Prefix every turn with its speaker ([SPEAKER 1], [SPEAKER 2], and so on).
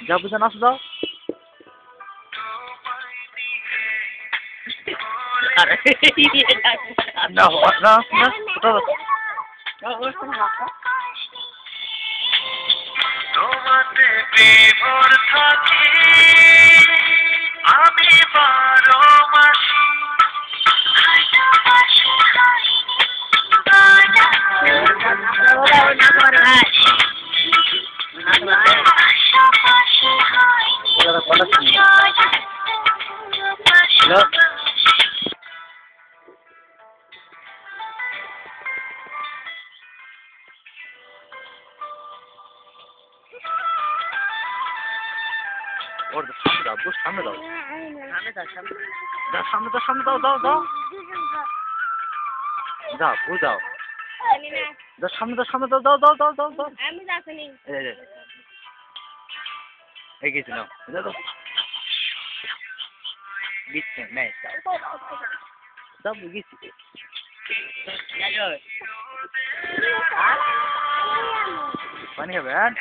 [SPEAKER 1] যাও বুঝে নাচো যাও। না না তোমাতে বিভোর থাকি আমি 12 মাসি ওর সামনে দাও, বুঝ সামনে দাও, সামনে দাও, সামনে দাও, দাও দাও যাও, বুঝ দাও, সামনে দাও, সামনে দাও, দাও দাও দাও দাও দাও।
[SPEAKER 2] আমি যাচ্ছি
[SPEAKER 1] এই গেছি নাও, দাও দিচ্ছে নেই, দাও গেছি পানি খাবেন।